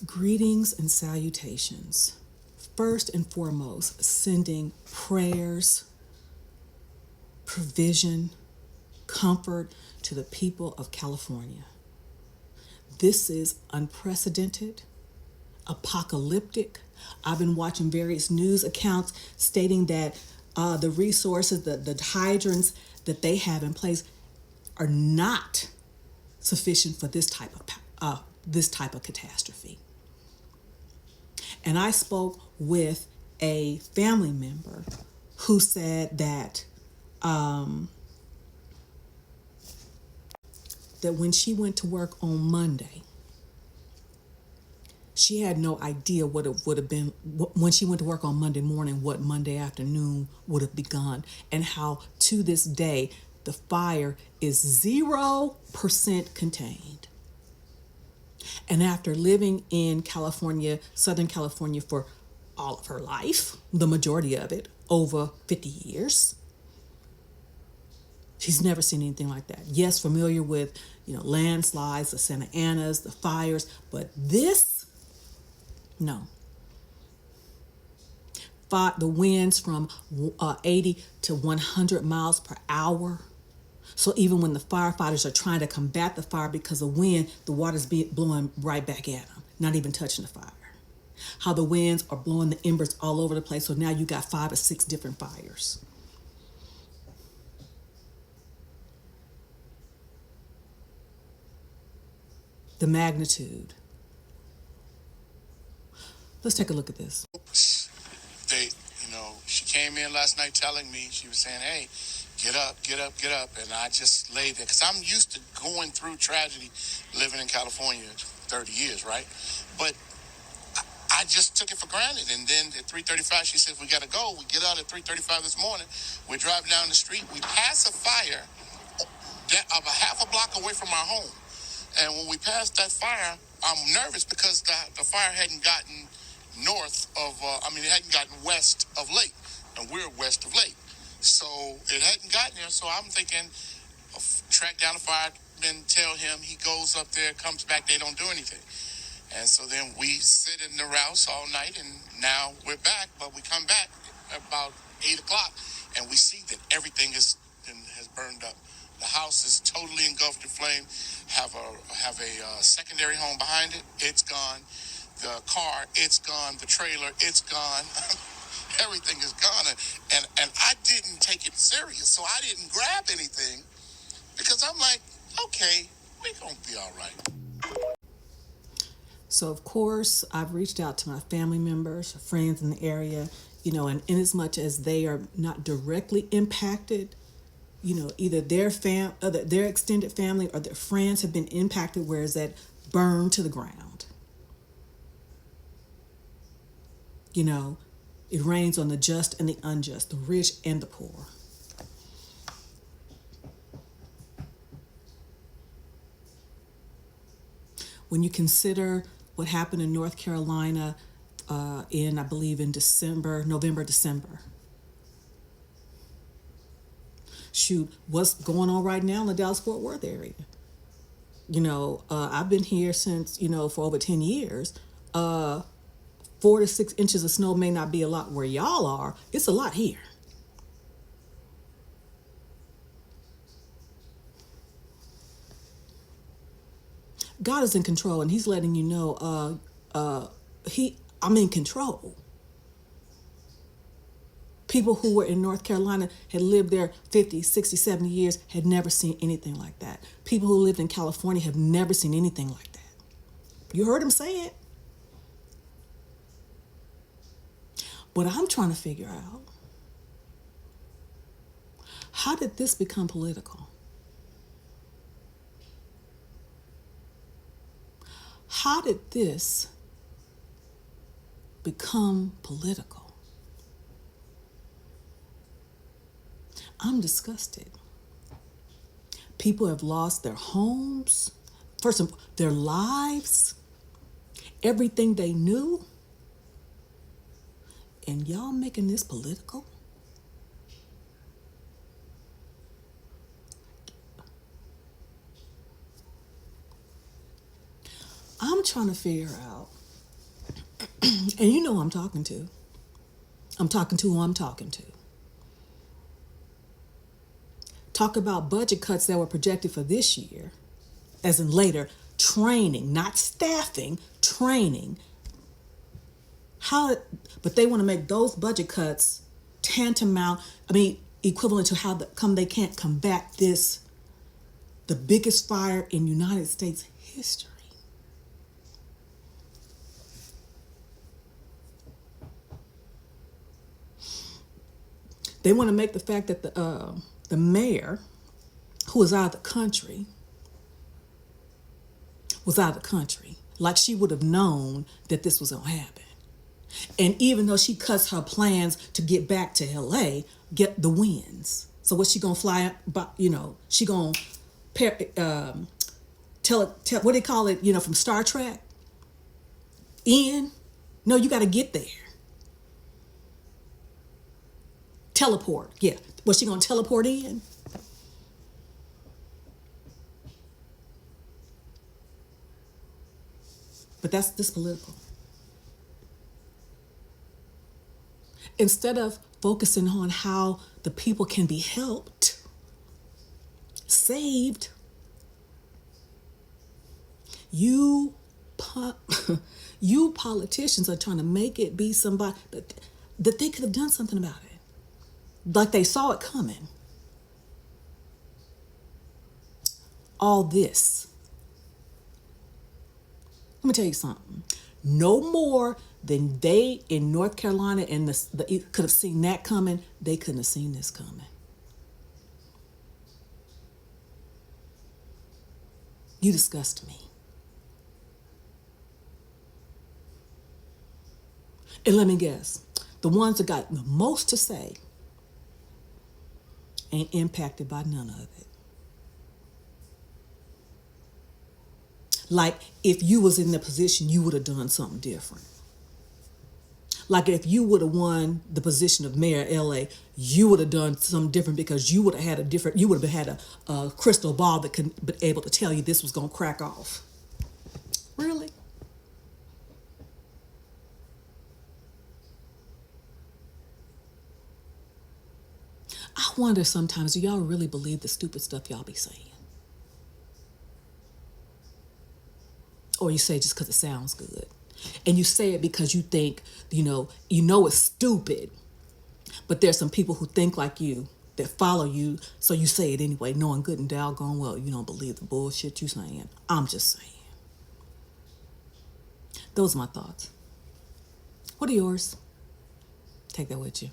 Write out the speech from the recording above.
Greetings and salutations. First and foremost, sending prayers, provision, comfort to the people of California. This is unprecedented, apocalyptic. I've been watching various news accounts stating that the resources, the hydrants that they have in place are not sufficient for this type of catastrophe. And I spoke with a family member who said that that when she went to work on Monday, she had no idea what it would have been when she went to work on Monday morning, what Monday afternoon would have begun, and how to this day the fire is 0% contained. And after living in California, Southern California, for all of her life, the majority of it, over 50 years, she's never seen anything like that. Yes, familiar with, landslides, the Santa Anas, the fires, but this, no. The winds from 80 to 100 miles per hour. So even when the firefighters are trying to combat the fire because of wind, the water's blowing right back at them, not even touching the fire. How the winds are blowing the embers all over the place, so now you got 5 or 6 different fires. The magnitude. Let's take a look at this. She came in last night telling me, she was saying, hey, get up. And I just laid there because I'm used to going through tragedy living in California 30 years, right? But I just took it for granted. And then at 3:35, she said, we got to go. We get out at 3:35 this morning. We're driving down the street. We pass a fire of a half a block away from our home. And when we passed that fire, I'm nervous because the fire hadn't gotten it hadn't gotten west of Lake. And we're west of Lake. So it hadn't gotten there. So I'm thinking, track down the fireman, tell him, he goes up there, comes back, they don't do anything. And so then we sit in the rouse all night, and now we're back, but we come back about 8 o'clock, and we see that everything has burned up. The house is totally engulfed in flame. Have a secondary home behind it. It's gone. The car, it's gone. The trailer, it's gone. Everything is gone. And I didn't take it serious, so I didn't grab anything because I'm like, okay, we're going to be all right. So, of course, I've reached out to my family members, friends in the area, and in as much as they are not directly impacted, either their extended family or their friends have been impacted, whereas that burned to the ground. It rains on the just and the unjust, the rich and the poor. When you consider what happened in North Carolina I believe, in November, December. Shoot, what's going on right now in the Dallas-Fort Worth area? I've been here since, for over 10 years. 4 to 6 inches of snow may not be a lot where y'all are. It's a lot here. God is in control, and he's letting you know I'm in control. People who were in North Carolina had lived there 50, 60, 70 years, had never seen anything like that. People who lived in California have never seen anything like that. You heard him say it. But I'm trying to figure out, how did this become political? How did this become political? I'm disgusted. People have lost their homes, first of all, their lives, everything they knew, and y'all making this political? I'm trying to figure out And you know who I'm talking to. I'm talking to who I'm talking to. Talk about budget cuts that were projected for this year, as in later, training, not staffing, training. How, but they want to make those budget cuts tantamount, equivalent to how come they can't combat this, the biggest fire in United States history. They want to make the fact that the mayor, who was out of the country, like she would have known that this was going to happen. And even though she cuts her plans to get back to LA, get the wins. So what's she going to fly up, she going to tell what do they call it, from Star Trek? In? No, you got to get there. Teleport, yeah. Was she going to teleport in? But that's this political. Instead of focusing on how the people can be helped, saved, you politicians are trying to make it be somebody that they could have done something about it. Like they saw it coming. All this. Let me tell you something. No more than they in North Carolina and the could have seen that coming, they couldn't have seen this coming. You disgust me. And let me guess, the ones that got the most to say ain't impacted by none of it. Like if you was in the position, you would have done something different. Like if you would have won the position of mayor of LA, you would have done something different because you would have had a crystal ball that could be able to tell you this was going to crack off. Really? I wonder sometimes, do y'all really believe the stupid stuff y'all be saying? Or you say just because it sounds good. And you say it because you think, you know it's stupid. But there's some people who think like you, that follow you, so you say it anyway, knowing good and doggone well you don't believe the bullshit you saying. I'm just saying. Those are my thoughts. What are yours? Take that with you.